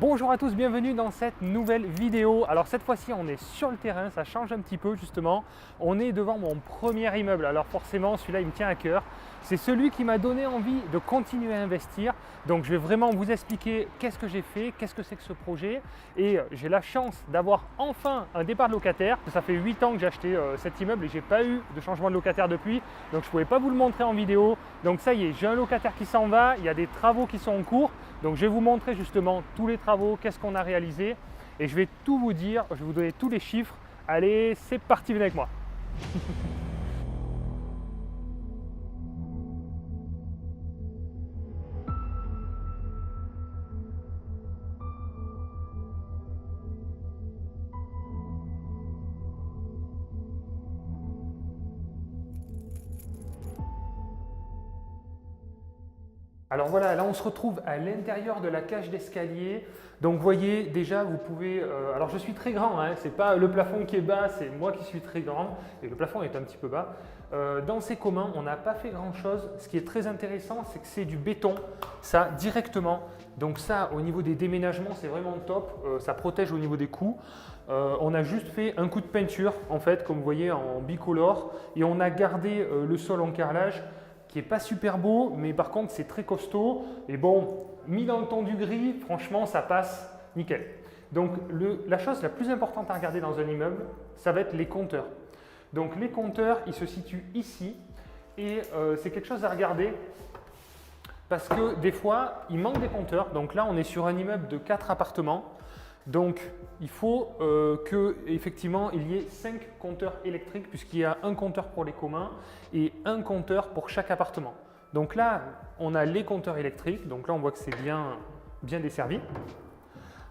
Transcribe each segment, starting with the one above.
Bonjour à tous, bienvenue dans cette nouvelle vidéo. Alors cette fois-ci on est sur le terrain, ça change un petit peu justement. On est devant mon premier immeuble, alors forcément celui-là il me tient à cœur. C'est celui qui m'a donné envie de continuer à investir. Donc je vais vraiment vous expliquer qu'est-ce que j'ai fait, qu'est-ce que c'est que ce projet. Et j'ai la chance d'avoir enfin un départ de locataire. Ça fait 8 ans que j'ai acheté cet immeuble et j'ai pas eu de changement de locataire depuis. Donc je ne pouvais pas vous le montrer en vidéo. Donc ça y est, j'ai un locataire qui s'en va, il y a des travaux qui sont en cours. Donc je vais vous montrer justement tous les travaux, qu'est-ce qu'on a réalisé et je vais tout vous dire, je vais vous donner tous les chiffres. Allez, c'est parti, venez avec moi. Alors voilà, là on se retrouve à l'intérieur de la cage d'escalier. Donc vous voyez déjà, vous pouvez… alors je suis très grand, hein, c'est pas le plafond qui est bas, c'est moi qui suis très grand et le plafond est un petit peu bas. Dans ces communs, on n'a pas fait grand chose. Ce qui est très intéressant, c'est que c'est du béton, ça directement. Donc ça, au niveau des déménagements, c'est vraiment top, ça protège au niveau des coûts. On a juste fait un coup de peinture, en fait, comme vous voyez, en bicolore et on a gardé le sol en carrelage, qui n'est pas super beau, mais par contre c'est très costaud. Et bon, mis dans le ton du gris, franchement ça passe nickel. Donc la chose la plus importante à regarder dans un immeuble, ça va être les compteurs. Donc les compteurs, ils se situent ici et c'est quelque chose à regarder parce que des fois, il manque des compteurs. Donc là, on est sur un immeuble de 4 appartements. Donc, il faut qu'effectivement, il y ait 5 compteurs électriques puisqu'il y a un compteur pour les communs et un compteur pour chaque appartement. Donc là, on a les compteurs électriques. Donc là, on voit que c'est bien desservi.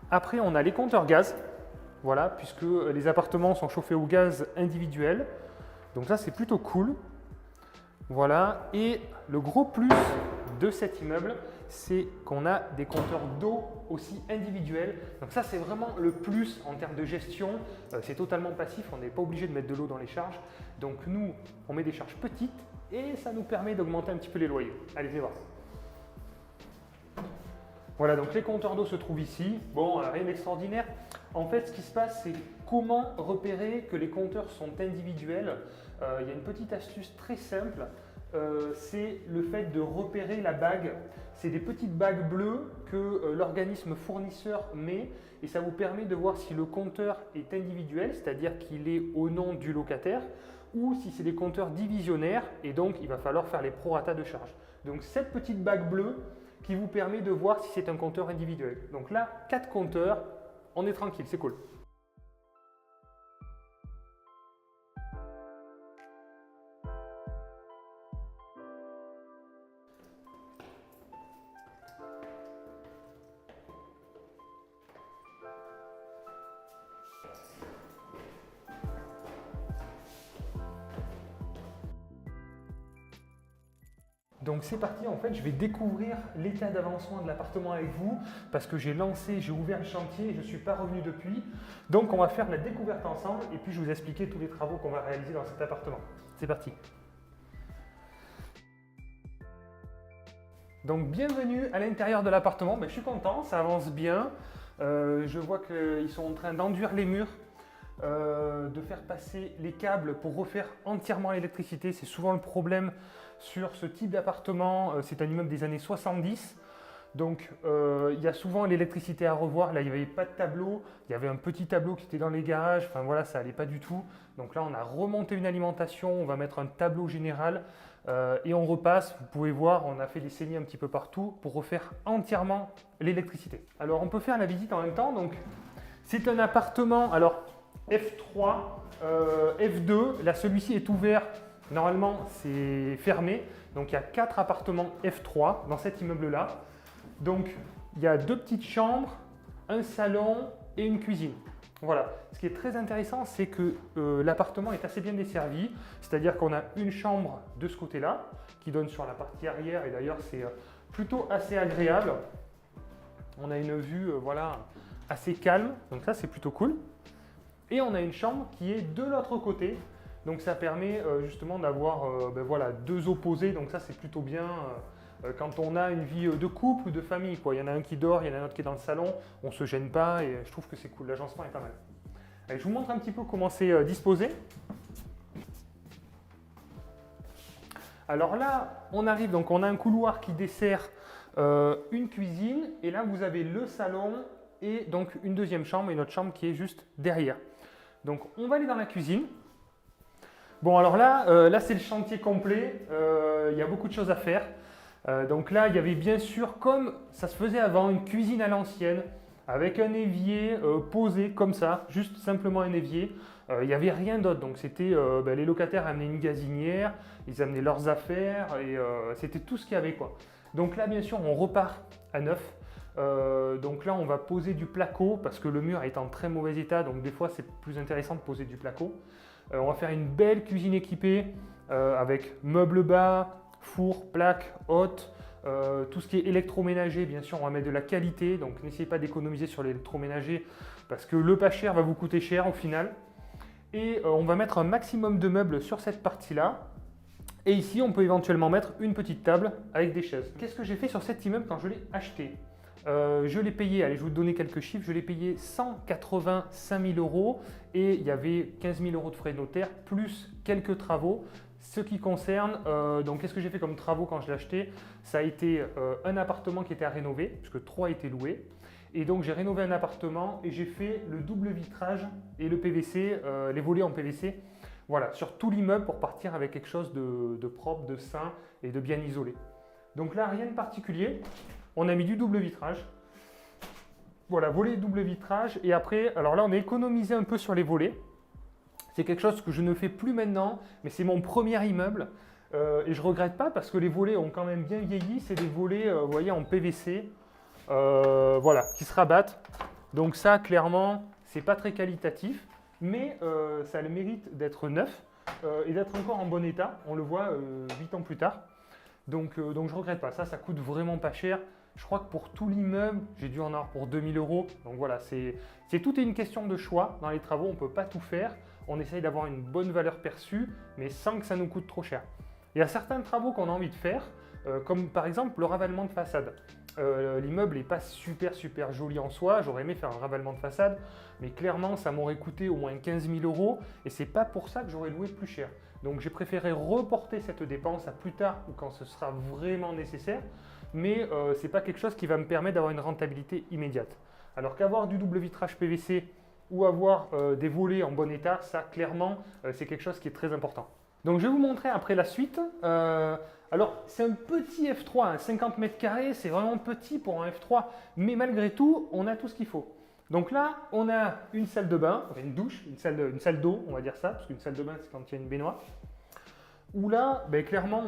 Après, on a les compteurs gaz. Voilà, puisque les appartements sont chauffés au gaz individuel. Donc ça, c'est plutôt cool. Voilà. Et le gros plus de cet immeuble, c'est qu'on a des compteurs d'eau aussi individuels. Donc ça, c'est vraiment le plus en termes de gestion. C'est totalement passif, on n'est pas obligé de mettre de l'eau dans les charges. Donc nous, on met des charges petites et ça nous permet d'augmenter un petit peu les loyers. Allez, venez voir. Voilà, donc les compteurs d'eau se trouvent ici. Bon, rien d'extraordinaire. En fait, ce qui se passe, c'est comment repérer que les compteurs sont individuels. Il y a une petite astuce très simple. C'est le fait de repérer la bague. C'est des petites bagues bleues que l'organisme fournisseur met et ça vous permet de voir si le compteur est individuel, c'est-à-dire qu'il est au nom du locataire, ou si c'est des compteurs divisionnaires et donc il va falloir faire les prorata de charge. Donc cette petite bague bleue qui vous permet de voir si c'est un compteur individuel. Donc là, 4 compteurs, on est tranquille, c'est cool. Donc c'est parti, en fait, je vais découvrir l'état d'avancement de l'appartement avec vous parce que j'ai ouvert le chantier et je ne suis pas revenu depuis. Donc on va faire la découverte ensemble et puis je vais vous expliquer tous les travaux qu'on va réaliser dans cet appartement. C'est parti. Donc bienvenue à l'intérieur de l'appartement, je suis content, ça avance bien. Je vois qu'ils sont en train d'enduire les murs, de faire passer les câbles pour refaire entièrement l'électricité. C'est souvent le problème sur ce type d'appartement. C'est un immeuble des années 70. Donc il y a souvent l'électricité à revoir. Là, il n'y avait pas de tableau. Il y avait un petit tableau qui était dans les garages. Enfin voilà, ça n'allait pas du tout. Donc là, on a remonté une alimentation. On va mettre un tableau général et on repasse. Vous pouvez voir, on a fait des saignées un petit peu partout pour refaire entièrement l'électricité. Alors, on peut faire la visite en même temps. Donc, c'est un appartement. Alors, F3, F2. Là, celui-ci est ouvert. Normalement, c'est fermé. Donc, il y a 4 appartements F3 dans cet immeuble-là. Donc, il y a 2 petites chambres, un salon et une cuisine. Voilà. Ce qui est très intéressant, c'est que l'appartement est assez bien desservi. C'est-à-dire qu'on a une chambre de ce côté-là qui donne sur la partie arrière. Et d'ailleurs, c'est plutôt assez agréable. On a une vue voilà, assez calme. Donc ça, c'est plutôt cool. Et on a une chambre qui est de l'autre côté. Donc ça permet justement d'avoir voilà, 2 opposés. Donc ça, c'est plutôt bien quand on a une vie de couple ou de famille, quoi. Il y en a un qui dort, il y en a un autre qui est dans le salon, on ne se gêne pas et je trouve que c'est cool. L'agencement est pas mal. Allez, je vous montre un petit peu comment c'est disposé. Alors là, on arrive, donc on a un couloir qui dessert une cuisine et là vous avez le salon et donc une deuxième chambre et une autre chambre qui est juste derrière. Donc on va aller dans la cuisine. Bon alors là c'est le chantier complet, il y a beaucoup de choses à faire. Donc là il y avait bien sûr, comme ça se faisait avant, une cuisine à l'ancienne avec un évier posé comme ça, juste simplement un évier. Il n'y avait rien d'autre, donc c'était les locataires amenaient une gazinière, ils amenaient leurs affaires et c'était tout ce qu'il y avait, quoi. Donc là bien sûr on repart à neuf. Donc là on va poser du placo parce que le mur est en très mauvais état, donc des fois c'est plus intéressant de poser du placo. On va faire une belle cuisine équipée avec meubles bas, four, plaque, haute, tout ce qui est électroménager, bien sûr on va mettre de la qualité, donc n'essayez pas d'économiser sur l'électroménager parce que le pas cher va vous coûter cher au final. Et on va mettre un maximum de meubles sur cette partie-là. Et ici, on peut éventuellement mettre une petite table avec des chaises. Qu'est-ce que j'ai fait sur cet immeuble quand je l'ai acheté? Je l'ai payé, allez, je vais vous donner quelques chiffres, je l'ai payé 185 000 € et il y avait 15 000 € de frais de notaire plus quelques travaux. Ce qui concerne, donc qu'est-ce que j'ai fait comme travaux quand je l'ai acheté? Ça a été un appartement qui était à rénover, puisque 3 étaient loués. Et donc j'ai rénové un appartement et j'ai fait le double vitrage et le PVC, les volets en PVC. Voilà, sur tout l'immeuble pour partir avec quelque chose de propre, de sain et de bien isolé. Donc là, rien de particulier. On a mis du double vitrage. Voilà, volet double vitrage. Et après, alors là, on a économisé un peu sur les volets. C'est quelque chose que je ne fais plus maintenant, mais c'est mon premier immeuble. Et je ne regrette pas parce que les volets ont quand même bien vieilli. C'est des volets, vous voyez, en PVC. Voilà, qui se rabattent. Donc ça, clairement, c'est pas très qualitatif, mais ça a le mérite d'être neuf et d'être encore en bon état. On le voit 8 ans plus tard. Donc je ne regrette pas. Ça coûte vraiment pas cher. Je crois que pour tout l'immeuble, j'ai dû en avoir pour 2 000 €. Donc voilà, tout est une question de choix. Dans les travaux, on ne peut pas tout faire. On essaye d'avoir une bonne valeur perçue, mais sans que ça nous coûte trop cher. Il y a certains travaux qu'on a envie de faire, comme par exemple le ravalement de façade. L'immeuble n'est pas super joli en soi, j'aurais aimé faire un ravalement de façade, mais clairement ça m'aurait coûté au moins 15 000 € et c'est pas pour ça que j'aurais loué plus cher. Donc j'ai préféré reporter cette dépense à plus tard ou quand ce sera vraiment nécessaire, mais c'est pas quelque chose qui va me permettre d'avoir une rentabilité immédiate. Alors qu'avoir du double vitrage PVC ou avoir des volets en bon état, ça clairement c'est quelque chose qui est très important. Donc je vais vous montrer après la suite. Alors c'est un petit F3, hein, 50 mètres carrés, c'est vraiment petit pour un F3, mais malgré tout, on a tout ce qu'il faut. Donc là, on a une salle de bain, enfin une douche, une salle d'eau, on va dire ça, parce qu'une salle de bain, c'est quand il y a une baignoire. Où là, clairement,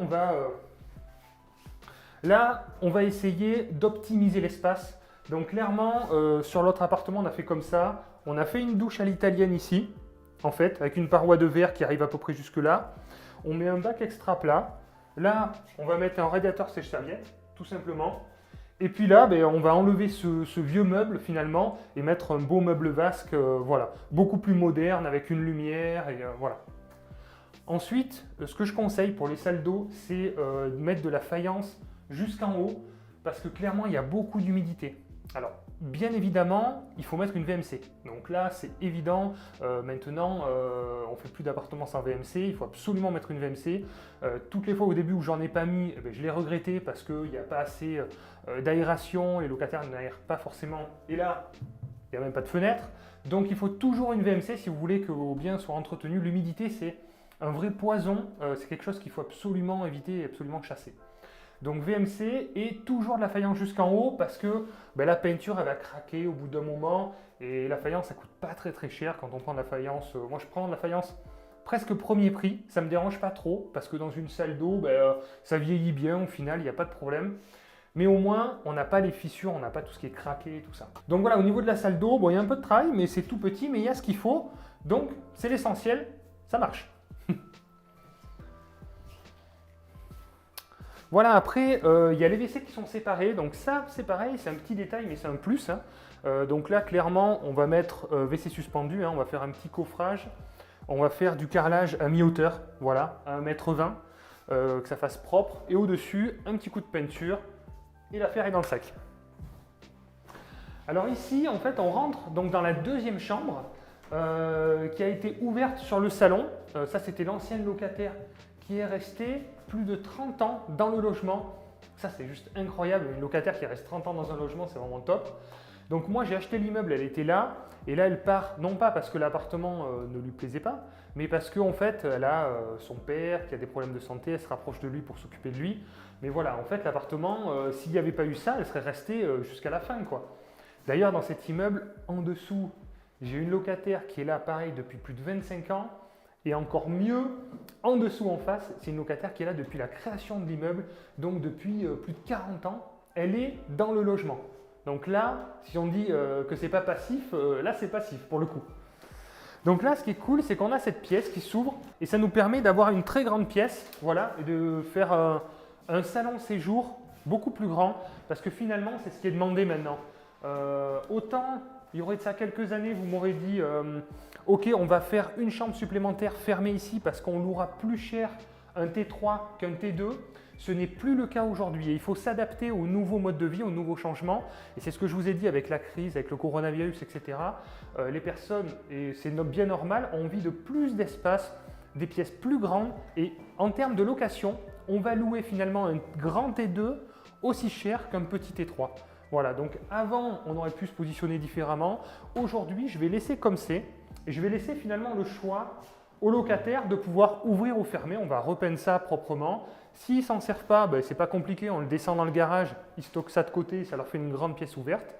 on va essayer d'optimiser l'espace. Donc clairement, sur l'autre appartement, on a fait comme ça. On a fait une douche à l'italienne ici, en fait, avec une paroi de verre qui arrive à peu près jusque là. On met un bac extra plat. Là, on va mettre un radiateur sèche-serviette, tout simplement. Et puis là, on va enlever ce vieux meuble finalement et mettre un beau meuble vasque, voilà, beaucoup plus moderne avec une lumière et voilà. Ensuite, ce que je conseille pour les salles d'eau, c'est de mettre de la faïence jusqu'en haut parce que clairement, il y a beaucoup d'humidité. Alors, bien évidemment, il faut mettre une VMC. Donc là, c'est évident. Maintenant, on ne fait plus d'appartements sans VMC. Il faut absolument mettre une VMC. Toutes les fois au début où j'en ai pas mis, je l'ai regretté parce qu'il n'y a pas assez d'aération. Les locataires n'aèrent pas forcément. Et là, il n'y a même pas de fenêtre. Donc il faut toujours une VMC si vous voulez que vos biens soient entretenus. L'humidité, c'est un vrai poison. C'est quelque chose qu'il faut absolument éviter et absolument chasser. Donc VMC et toujours de la faïence jusqu'en haut parce que la peinture elle va craquer au bout d'un moment et la faïence ça coûte pas très cher quand on prend de la faïence. Moi je prends de la faïence presque premier prix, ça me dérange pas trop parce que dans une salle d'eau ça vieillit bien au final, il n'y a pas de problème. Mais au moins on n'a pas les fissures, on n'a pas tout ce qui est craqué et tout ça. Donc voilà, au niveau de la salle d'eau, il y a un peu de travail mais c'est tout petit mais il y a ce qu'il faut. Donc c'est l'essentiel, ça marche. Voilà, après, il y a les WC qui sont séparés. Donc ça, c'est pareil, c'est un petit détail, mais c'est un plus. Hein. Donc là, clairement, on va mettre WC suspendu. Hein, on va faire un petit coffrage. On va faire du carrelage à mi-hauteur, voilà, à 1,20 m. que ça fasse propre. Et au-dessus, un petit coup de peinture et l'affaire est dans le sac. Alors ici, en fait, on rentre donc dans la deuxième chambre qui a été ouverte sur le salon. Ça, c'était l'ancienne locataire qui est restée plus de 30 ans dans le logement. Ça, c'est juste incroyable. Une locataire qui reste 30 ans dans un logement, c'est vraiment top. Donc moi, j'ai acheté l'immeuble, elle était là. Et là, elle part, non pas parce que l'appartement ne lui plaisait pas, mais parce qu'en fait, elle a son père qui a des problèmes de santé, elle se rapproche de lui pour s'occuper de lui. Mais voilà, en fait, l'appartement, s'il n'y avait pas eu ça, elle serait restée jusqu'à la fin, quoi. D'ailleurs, dans cet immeuble, en dessous, j'ai une locataire qui est là, pareil, depuis plus de 25 ans. Et encore mieux, en dessous, en face, c'est une locataire qui est là depuis la création de l'immeuble, donc depuis plus de 40 ans. Elle est dans le logement. Donc là, si on dit que c'est pas passif, là c'est passif pour le coup. Donc là, ce qui est cool, c'est qu'on a cette pièce qui s'ouvre et ça nous permet d'avoir une très grande pièce, voilà, et de faire un salon séjour beaucoup plus grand, parce que finalement, c'est ce qui est demandé maintenant. Autant, il y aurait de ça quelques années, vous m'aurez dit, ok, on va faire une chambre supplémentaire fermée ici parce qu'on louera plus cher un T3 qu'un T2. Ce n'est plus le cas aujourd'hui et il faut s'adapter aux nouveaux modes de vie, aux nouveaux changements. Et c'est ce que je vous ai dit avec la crise, avec le coronavirus, etc. Les personnes, et c'est bien normal, ont envie de plus d'espace, des pièces plus grandes. Et en termes de location, on va louer finalement un grand T2 aussi cher qu'un petit T3. Voilà, donc avant, on aurait pu se positionner différemment. Aujourd'hui, je vais laisser comme c'est et je vais laisser finalement le choix aux locataires de pouvoir ouvrir ou fermer. On va repeindre ça proprement. S'ils ne s'en servent pas, ben, ce n'est pas compliqué, on le descend dans le garage, ils stockent ça de côté, ça leur fait une grande pièce ouverte.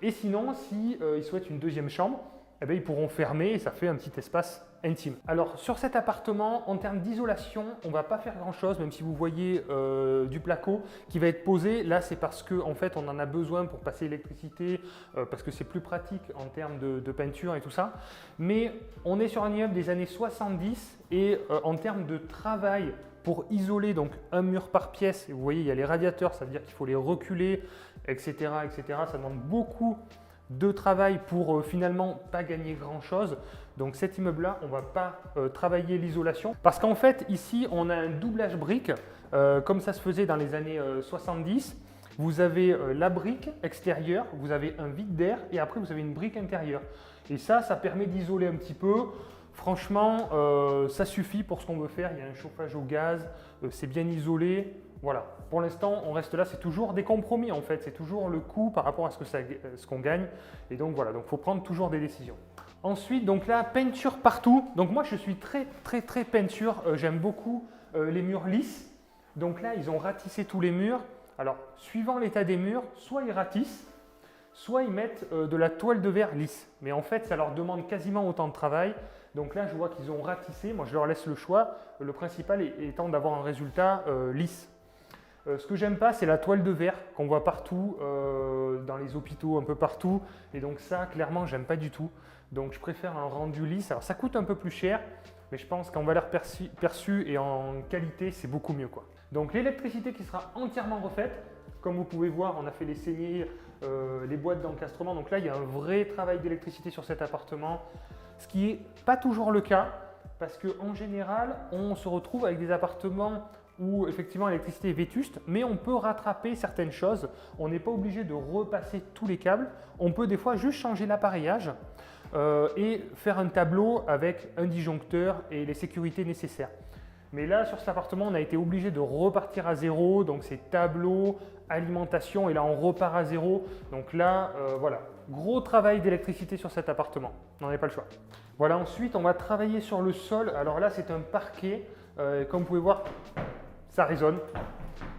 Et sinon, s'ils souhaitent une deuxième chambre, eh bien, ils pourront fermer et ça fait un petit espace intime. Alors sur cet appartement, en termes d'isolation, on ne va pas faire grand chose, même si vous voyez du placo qui va être posé. Là, c'est parce qu'en fait, on en a besoin pour passer l'électricité, parce que c'est plus pratique en termes de peinture et tout ça. Mais on est sur un immeuble des années 70 et en termes de travail, pour isoler donc un mur par pièce, et vous voyez, il y a les radiateurs, ça veut dire qu'il faut les reculer, etc., etc. Ça demande beaucoup de travail pour finalement pas gagner grand chose. Donc cet immeuble là, on ne va pas travailler l'isolation parce qu'en fait ici on a un doublage brique comme ça se faisait dans les années 70. Vous avez la brique extérieure, vous avez un vide d'air et après vous avez une brique intérieure. Et ça permet d'isoler un petit peu. Franchement, ça suffit pour ce qu'on veut faire. Il y a un chauffage au gaz, c'est bien isolé. Voilà, pour l'instant, on reste là. C'est toujours des compromis en fait. C'est toujours le coût par rapport à ce qu'on gagne. Et donc voilà, donc faut prendre toujours des décisions. Ensuite, donc là, peinture partout. Donc moi, je suis très peinture. J'aime beaucoup les murs lisses. Donc là, ils ont ratissé tous les murs. Alors, suivant l'état des murs, soit ils ratissent, soit ils mettent de la toile de verre lisse. Mais en fait, ça leur demande quasiment autant de travail. Donc là, je vois qu'ils ont ratissé. Moi, je leur laisse le choix. Le principal étant d'avoir un résultat lisse. Ce que j'aime pas, c'est la toile de verre qu'on voit partout, dans les hôpitaux, un peu partout. Et donc ça, clairement, j'aime pas du tout. Donc je préfère un rendu lisse. Alors ça coûte un peu plus cher, mais je pense qu'en valeur perçue et en qualité, c'est beaucoup mieux, quoi. Donc l'électricité qui sera entièrement refaite. Comme vous pouvez voir, on a fait les saignées, les boîtes d'encastrement. Donc là, il y a un vrai travail d'électricité sur cet appartement. Ce qui n'est pas toujours le cas, parce qu'en général, on se retrouve avec des appartements où effectivement l'électricité est vétuste, mais on peut rattraper certaines choses. On n'est pas obligé de repasser tous les câbles. On peut des fois juste changer l'appareillage et faire un tableau avec un disjoncteur et les sécurités nécessaires. Mais là, sur cet appartement, on a été obligé de repartir à zéro. Donc c'est tableau, alimentation, et là on repart à zéro. Donc là, voilà, gros travail d'électricité sur cet appartement. On n'en a pas le choix. Voilà, ensuite on va travailler sur le sol. Alors là, c'est un parquet. Comme vous pouvez voir, ça résonne.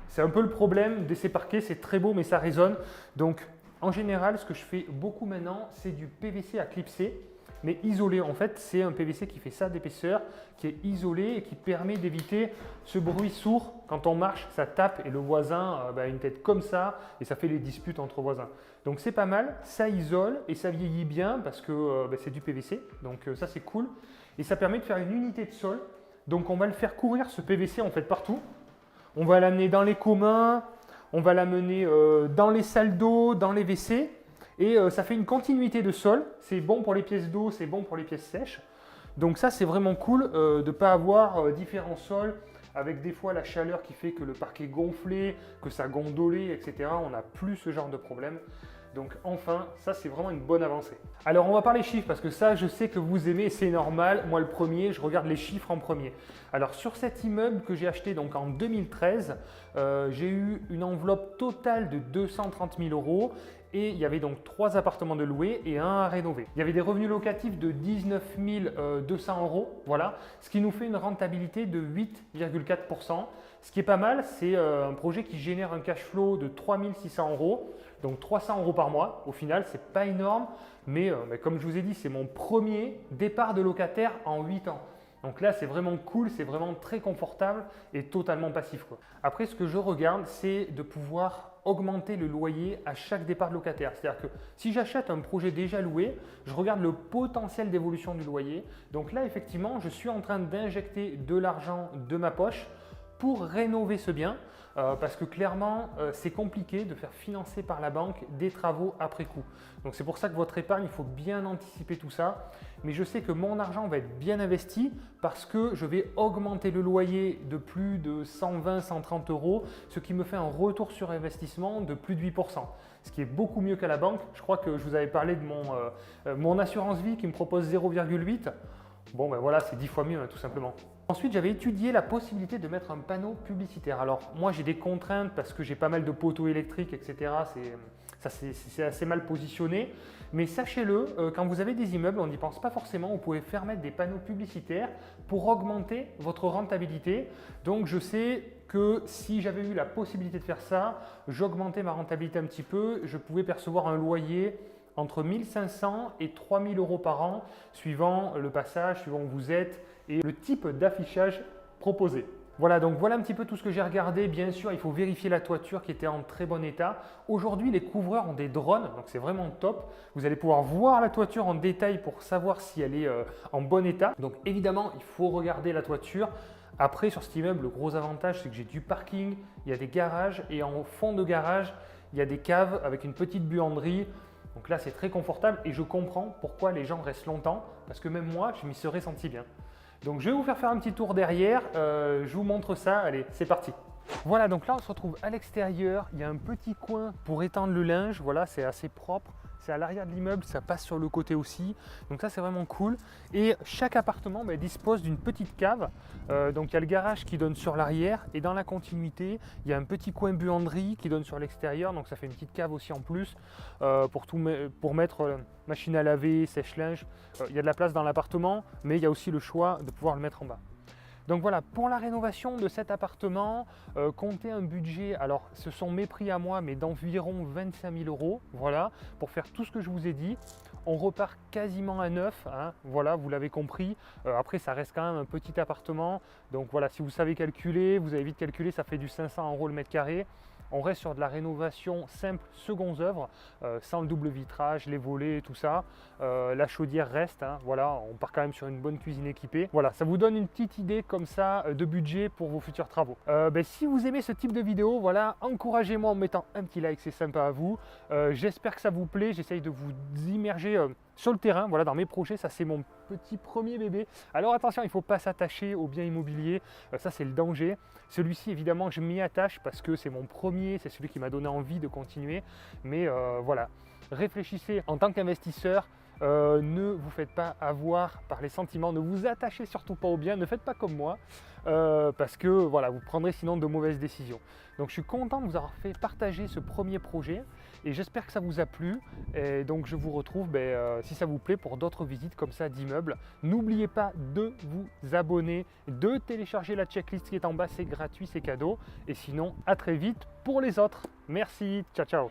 C'est un peu le problème de ces parquets, c'est très beau mais ça résonne. Donc en général, ce que je fais beaucoup maintenant, c'est du PVC à clipser, mais isolé. En fait, c'est un PVC qui fait ça d'épaisseur, qui est isolé et qui permet d'éviter ce bruit sourd. Quand on marche, ça tape et le voisin a une tête comme ça et ça fait les disputes entre voisins. Donc c'est pas mal, ça isole et ça vieillit bien parce que c'est du PVC, donc ça c'est cool. Et ça permet de faire une unité de sol. Donc on va le faire courir ce PVC en fait partout. On va l'amener dans les communs, on va l'amener dans les salles d'eau, dans les WC. Et ça fait une continuité de sol. C'est bon pour les pièces d'eau, c'est bon pour les pièces sèches. Donc ça c'est vraiment cool de ne pas avoir différents sols avec des fois la chaleur qui fait que le parquet gonflait, que ça gondolait, etc. On n'a plus ce genre de problème. Donc enfin, ça c'est vraiment une bonne avancée. Alors on va parler chiffres parce que ça je sais que vous aimez, c'est normal. Moi le premier, je regarde les chiffres en premier. Alors sur cet immeuble que j'ai acheté donc en 2013, j'ai eu une enveloppe totale de 230 000 euros et il y avait donc 3 appartements de louer et un à rénover. Il y avait des revenus locatifs de 19 200 euros, voilà, ce qui nous fait une rentabilité de 8,4%. Ce qui est pas mal, c'est un projet qui génère un cash flow de 3 600 euros. Donc 300 euros par mois, au final, ce n'est pas énorme, mais comme je vous ai dit, c'est mon premier départ de locataire en 8 ans. Donc là, c'est vraiment cool, c'est vraiment très confortable et totalement passif, quoi. Après, ce que je regarde, c'est de pouvoir augmenter le loyer à chaque départ de locataire. C'est-à-dire que si j'achète un projet déjà loué, je regarde le potentiel d'évolution du loyer. Donc là, effectivement, je suis en train d'injecter de l'argent de ma poche pour rénover ce bien. Parce que clairement, c'est compliqué de faire financer par la banque des travaux après coup. Donc c'est pour ça que votre épargne, il faut bien anticiper tout ça. Mais je sais que mon argent va être bien investi parce que je vais augmenter le loyer de plus de 120-130 euros, ce qui me fait un retour sur investissement de plus de 8%. Ce qui est beaucoup mieux qu'à la banque. Je crois que je vous avais parlé de mon assurance vie qui me propose 0,8. Bon ben voilà, c'est 10 fois mieux, hein, tout simplement. Ensuite, j'avais étudié la possibilité de mettre un panneau publicitaire. Alors moi, j'ai des contraintes parce que j'ai pas mal de poteaux électriques, etc. C'est assez mal positionné. Mais sachez-le, quand vous avez des immeubles, on n'y pense pas forcément, vous pouvez faire mettre des panneaux publicitaires pour augmenter votre rentabilité. Donc je sais que si j'avais eu la possibilité de faire ça, j'augmentais ma rentabilité un petit peu, je pouvais percevoir un loyer entre 1 500 et 3 000 euros par an, suivant le passage, suivant où vous êtes et le type d'affichage proposé. Voilà, donc voilà un petit peu tout ce que j'ai regardé. Bien sûr, il faut vérifier la toiture qui était en très bon état. Aujourd'hui, les couvreurs ont des drones, donc c'est vraiment top. Vous allez pouvoir voir la toiture en détail pour savoir si elle est en bon état. Donc évidemment, il faut regarder la toiture. Après, sur cet immeuble, le gros avantage, c'est que j'ai du parking, il y a des garages et en fond de garage, il y a des caves avec une petite buanderie. Donc là, c'est très confortable et je comprends pourquoi les gens restent longtemps parce que même moi, je m'y serais senti bien. Donc je vais vous faire un petit tour derrière, je vous montre ça, allez, c'est parti. Voilà, donc là on se retrouve à l'extérieur, il y a un petit coin pour étendre le linge, voilà, c'est assez propre. C'est à l'arrière de l'immeuble, ça passe sur le côté aussi. Donc ça, c'est vraiment cool. Et chaque appartement dispose d'une petite cave. Donc il y a le garage qui donne sur l'arrière. Et dans la continuité, il y a un petit coin buanderie qui donne sur l'extérieur. Donc ça fait une petite cave aussi en plus pour mettre machine à laver, sèche-linge. Il y a de la place dans l'appartement, mais il y a aussi le choix de pouvoir le mettre en bas. Donc voilà, pour la rénovation de cet appartement, comptez un budget, alors ce sont mes prix à moi, mais d'environ 25 000 euros, voilà, pour faire tout ce que je vous ai dit. On repart quasiment à neuf, hein, voilà, vous l'avez compris. Après, ça reste quand même un petit appartement, donc voilà, si vous savez calculer, vous avez vite calculé, ça fait du 500 euros le mètre carré. On reste sur de la rénovation simple, seconde œuvre, sans le double vitrage, les volets et tout ça. La chaudière reste, hein, voilà, on part quand même sur une bonne cuisine équipée. Voilà, ça vous donne une petite idée comme ça de budget pour vos futurs travaux. Si vous aimez ce type de vidéo, voilà, encouragez-moi en mettant un petit like, c'est sympa à vous. J'espère que ça vous plaît, j'essaye de vous immerger sur le terrain, voilà, dans mes projets. Ça, c'est mon petit premier bébé. Alors attention, il ne faut pas s'attacher aux biens immobiliers, ça c'est le danger. Celui-ci, évidemment, je m'y attache parce que c'est mon premier, c'est celui qui m'a donné envie de continuer. Mais voilà, réfléchissez en tant qu'investisseur. Ne vous faites pas avoir par les sentiments, ne vous attachez surtout pas aux biens, ne faites pas comme moi parce que voilà, vous prendrez sinon de mauvaises décisions. Donc je suis content de vous avoir fait partager ce premier projet et j'espère que ça vous a plu. Et donc je vous retrouve si ça vous plaît pour d'autres visites comme ça d'immeubles. N'oubliez pas de vous abonner, de télécharger la checklist qui est en bas, c'est gratuit, c'est cadeau. Et sinon, à très vite pour les autres. Merci, ciao ciao.